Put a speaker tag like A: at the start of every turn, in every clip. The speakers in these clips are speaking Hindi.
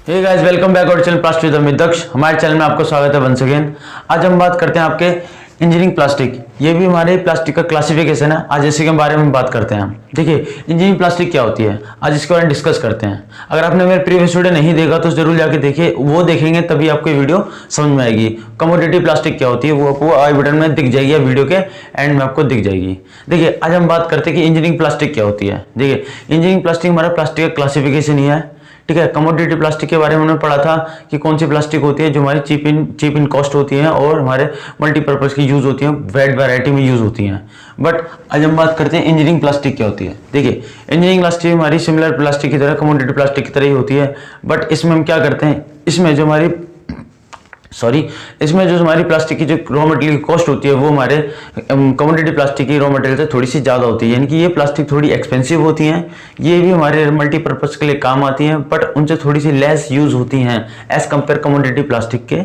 A: Hey guys, welcome back our channel plastic with Amit Daksh. हमारे चैनल में आपको स्वागत है वंस अगेन। आज हम बात करते हैं आपके इंजीनियरिंग प्लास्टिक। ये भी हमारे प्लास्टिक का क्लासिफिकेशन है। आज इसी के बारे में बात करते हैं। देखिए, इंजीनियरिंग प्लास्टिक क्या होती है, आज इसके बारे में डिस्कस करते हैं। अगर आपने मेरे प्रीवियस वीडियो नहीं देखा तो जरूर जाके देखिए, वो देखेंगे तभी आपको वीडियो समझ में आएगी। कमोडिटी प्लास्टिक क्या होती है वो आपको आई बटन में दिख जाएगी या वीडियो के एंड में आपको दिख जाएगी। देखिए, आज हम बात करते हैं कि इंजीनियरिंग प्लास्टिक क्या होती है। देखिए, इंजीनियरिंग प्लास्टिक हमारा प्लास्टिक का क्लासिफिकेशन ही है, ठीक है। कमोडिटी प्लास्टिक के बारे में हमने पढ़ा था कि कौन सी प्लास्टिक होती है जो हमारी चीप इन कॉस्ट होती है और हमारे मल्टीपर्पज की यूज होती है, वाइड वैरायटी में यूज होती हैं। बट आज हम बात करते हैं इंजीनियरिंग प्लास्टिक क्या होती है। देखिए, इंजीनियरिंग प्लास्टिक हमारी सिमिलर प्लास्टिक की तरह, कमोडिटी प्लास्टिक की तरह ही होती है। बट इसमें हम क्या करते हैं, इसमें जो हमारी प्लास्टिक की जो रॉ मटेरियल की कॉस्ट होती है वो हमारे कमोडिटी प्लास्टिक की रॉ मटेरियल से थोड़ी सी ज़्यादा होती है। यानी कि ये प्लास्टिक थोड़ी एक्सपेंसिव होती हैं, ये भी हमारे मल्टीपर्पज़ के लिए काम आती हैं, बट उनसे थोड़ी सी लेस यूज़ होती हैं एज़ कम्पेयर कमोडिटी प्लास्टिक के।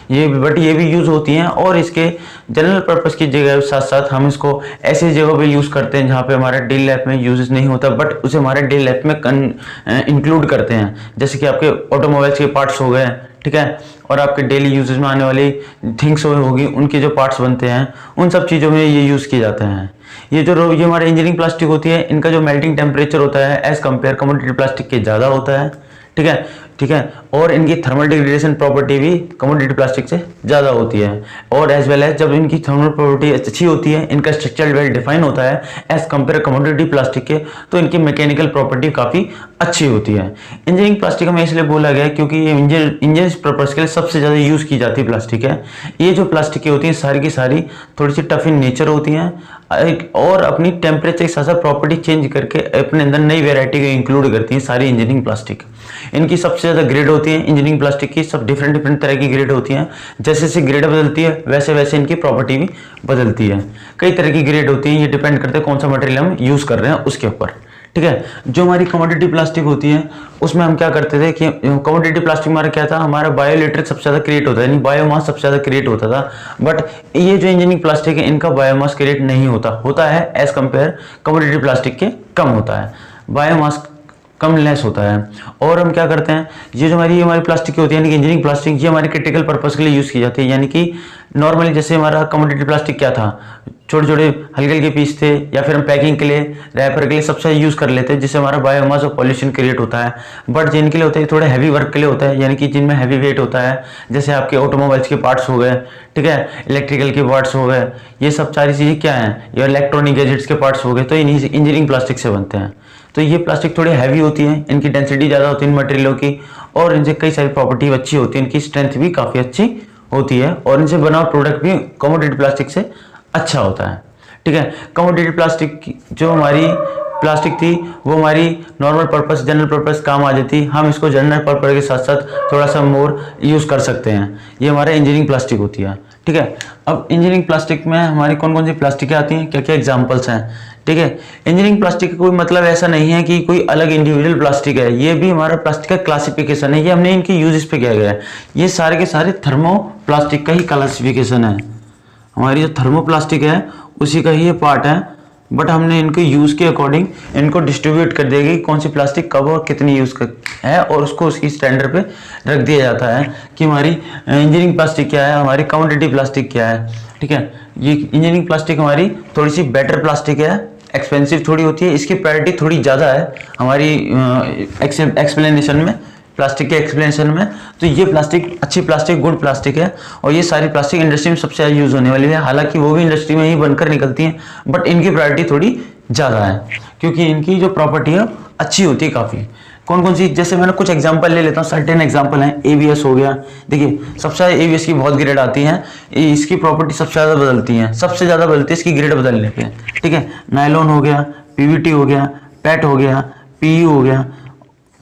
A: ये भी यूज़ होती हैं और इसके जनरल पर्पज़ की जगह साथ साथ हम इसको ऐसी जगह पे यूज़ करते हैं जहाँ पे हमारा डेली लाइफ में यूज नहीं होता, बट उसे हमारे डेली लाइफ में इंक्लूड करते हैं। जैसे कि आपके ऑटोमोबाइल्स के पार्ट्स हो गए, ठीक है, और आपके डेली यूजेज में आने वाली थिंग्स होगी, उनके जो पार्ट्स बनते हैं उन सब चीज़ों में ये यूज़ किए जाते हैं। ये हमारे इंजीनियरिंग प्लास्टिक होती है, इनका जो मेल्टिंग टेम्परेचर होता है एज कम्पेयर कमोडिटी प्लास्टिक के ज़्यादा होता है, ठीक है, और इनकी थर्मल डिग्रेडेशन प्रॉपर्टी भी कमोडिटी प्लास्टिक से ज़्यादा होती है। और एज वेल एज जब इनकी थर्मल प्रॉपर्टी अच्छी होती है, इनका स्ट्रक्चर वेल डिफाइन होता है एज कम्पेयर कमोडिटी प्लास्टिक के, तो इनकी मैकेनिकल प्रॉपर्टी काफ़ी अच्छी होती है। इंजीनियरिंग प्लास्टिक में इसलिए बोला गया क्योंकि ये इंजीनियरिंग पर्पज़ के लिए सबसे ज़्यादा यूज़ की जाती है प्लास्टिक है। ये जो प्लास्टिक की होती हैं सारी की सारी थोड़ी सी टफ इन नेचर होती हैं और अपनी टेम्परेचर के साथ साथ प्रॉपर्टी चेंज करके अपने अंदर नई वेराइटी को इंक्लूड करती हैं सारी इंजीनियरिंग प्लास्टिक। इनकी सबसे ज़्यादा ग्रेड होती है इंजीनियरिंग प्लास्टिक की, सब डिफरेंट तरह की ग्रेड होती हैं। जैसे जैसे ग्रेड बदलती है वैसे वैसे इनकी प्रॉपर्टी भी बदलती है। कई तरह की ग्रेड होती है, ये डिपेंड करते हैं कौन सा मटेरियल हम यूज़ कर रहे हैं उसके ऊपर, ठीक है। जो हमारी कमोडिटी प्लास्टिक होती है उसमें हम क्या करते थे कि कमोडिटी प्लास्टिक हमारा क्या था, हमारा बायोइलेक्ट्रिक सबसे ज़्यादा क्रिएट होता है, यानी बायोमास सबसे ज़्यादा क्रिएट होता था। बट ये जो इंजीनियरिंग प्लास्टिक है इनका बायोमास क्रिएट नहीं होता है एज कम्पेयर कमोडिटी प्लास्टिक के कम होता है, बायोमास कम लेस होता है। और हम क्या करते हैं, ये जो हमारी प्लास्टिक की होती है यानी कि इंजीनियरिंग प्लास्टिक, ये हमारी क्रिटिकल पर्पज़ के लिए यूज़ की जाती है। यानी कि नॉर्मली जैसे हमारा कमोडिटी प्लास्टिक क्या था, छोटे छोटे हल्के पीस थे, या फिर हम पैकिंग के लिए, रैपर के लिए सबसे यूज़ कर लेते हैं, जिससे हमारा बायोमास और पॉल्यूशन क्रिएट होता है। बट जिनके लिए होता है थोड़े हैवी वर्क के लिए होता है, यानी कि जिनमें हैवी वेट होता है, जैसे आपके ऑटोमोबाइल्स के पार्ट्स हो गए, ठीक है, इलेक्ट्रिकल के पार्ट्स हो गए, ये सब सारी चीज़ें क्या हैं, ये इलेक्ट्रॉनिक गैजेट्स के पार्ट्स हो गए, तो इन्हीं इंजीनियरिंग प्लास्टिक से बनते हैं। तो ये प्लास्टिक थोड़ी हैवी होती है, इनकी डेंसिटी ज़्यादा होती है इन मटेरियलों की, और इनसे कई सारी प्रॉपर्टी अच्छी होती है, इनकी स्ट्रेंथ भी काफ़ी अच्छी होती है, और इनसे बना प्रोडक्ट भी कमोडिटी प्लास्टिक से अच्छा होता है, ठीक है। कमोडिटी प्लास्टिक जो हमारी प्लास्टिक थी वो हमारी नॉर्मल पर्पस, जनरल पर्पस काम आ जाती, हम इसको जनरल पर्पस के साथ साथ थोड़ा सा मोर यूज़ कर सकते हैं। ये हमारे इंजीनियरिंग प्लास्टिक होती है, ठीक है। अब इंजीनियरिंग प्लास्टिक में हमारी कौन कौन सी प्लास्टिकें आती हैं, क्या क्या एग्जाम्पल्स हैं, ठीक है। इंजीनियरिंग प्लास्टिक का कोई मतलब ऐसा नहीं है कि कोई अलग इंडिविजुअल प्लास्टिक है, ये भी हमारा प्लास्टिक का क्लासिफिकेशन है, ये हमने इनके यूजेस पे किया गया है। ये सारे के सारे थर्मो प्लास्टिक का ही क्लासिफिकेशन है, हमारी जो थर्मो प्लास्टिक है उसी का ही ये पार्ट है, बट हमने इनके यूज़ के अकॉर्डिंग इनको डिस्ट्रीब्यूट कर देगी कौन सी प्लास्टिक कब और कितनी यूज़ कर है, और उसको उसकी स्टैंडर्ड पे रख दिया जाता है कि हमारी इंजीनियरिंग प्लास्टिक क्या है, हमारी कमोडिटी प्लास्टिक क्या है, ठीक है। ये इंजीनियरिंग प्लास्टिक हमारी थोड़ी सी बेटर प्लास्टिक है, एक्सपेंसिव थोड़ी होती है, इसकी प्रायोरिटी थोड़ी ज़्यादा है हमारी एक्सप्लेनेशन में, प्लास्टिक के एक्सप्लेनेशन में। तो ये प्लास्टिक अच्छी प्लास्टिक, गुड प्लास्टिक है, और ये सारी प्लास्टिक इंडस्ट्री में सबसे ज़्यादा यूज़ होने वाली है। हालांकि वो भी इंडस्ट्री में ही बनकर निकलती हैं, बट इनकी प्रायोरिटी थोड़ी ज़्यादा है क्योंकि इनकी जो प्रॉपर्टी है अच्छी होती है काफ़ी। कौन कौन सी, जैसे मैंने कुछ एग्जांपल ले लेता हूँ, सर्टेन एग्जांपल हैं। ABS हो गया, देखिए सबसे ज़्यादा ABS की बहुत ग्रेड आती हैं, इसकी प्रॉपर्टी सबसे ज़्यादा बदलती हैं, सबसे ज़्यादा बदलती है इसकी ग्रेड बदलने पे, ठीक है। नायलॉन हो गया, PVT हो गया, PET हो गया, PU हो गया,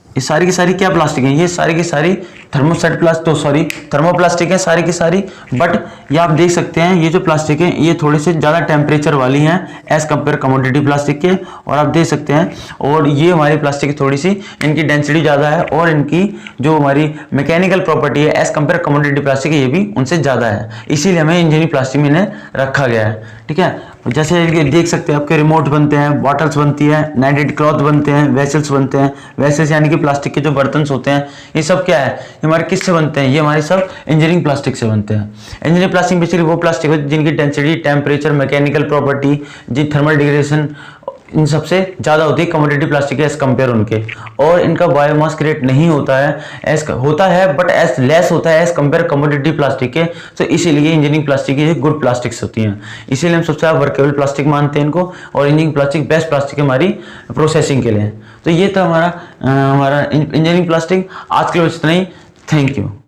A: ये सारी की सारी क्या प्लास्टिक है, ये सारी की सारी थर्मोप्लास्टिक है सारी की सारी। बट ये आप देख सकते हैं ये जो प्लास्टिक है ये थोड़े से ज़्यादा टेम्परेचर वाली हैं एज कम्पेयर कमोडिटी प्लास्टिक के, और आप देख सकते हैं। और ये हमारी प्लास्टिक थोड़ी सी इनकी डेंसिटी ज़्यादा है और इनकी जो हमारी मैकेनिकल प्रॉपर्टी है एज कम्पेयर कमोडिटी प्लास्टिक ये भी उनसे ज़्यादा है, इसीलिए हमें इंजीनियरिंग प्लास्टिक में इन्हें रखा गया है। ठीक है, जैसे ये देख सकते हैं आपके रिमोट बनते हैं, बॉटल्स बनती है, नाइटेड क्लॉथ बनते हैं, वेसल्स बनते हैं। वेसल्स यानी कि प्लास्टिक के जो बर्तन होते हैं, ये सब क्या है, ये हमारे किससे बनते हैं, ये हमारे सब इंजीनियरिंग प्लास्टिक से बनते हैं। इंजीनियरिंग प्लास्टिक बेसिकली वो प्लास्टिक है जिनकी डेंसिटी, टेम्परेचर, मैकेनिकल प्रॉपर्टी, जी थर्मल डिग्रेडेशन इन सबसे ज़्यादा होती है कमोडिटी प्लास्टिक एज कम्पेयर उनके, और इनका बायोमास क्रिएट नहीं होता है होता है बट एज लेस होता है एज कम्पेयर कमोडिटी प्लास्टिक के। तो इसीलिए इंजीनियरिंग प्लास्टिक ये गुड प्लास्टिक्स होती हैं, इसीलिए हम सबसे ज़्यादा वर्केबल प्लास्टिक मानते हैं इनको, और इंजीनियरिंग प्लास्टिक बेस्ट प्लास्टिक हमारी प्रोसेसिंग के लिए। तो ये था हमारा इंजीनियरिंग प्लास्टिक। आज के लिए इतना ही, थैंक यू।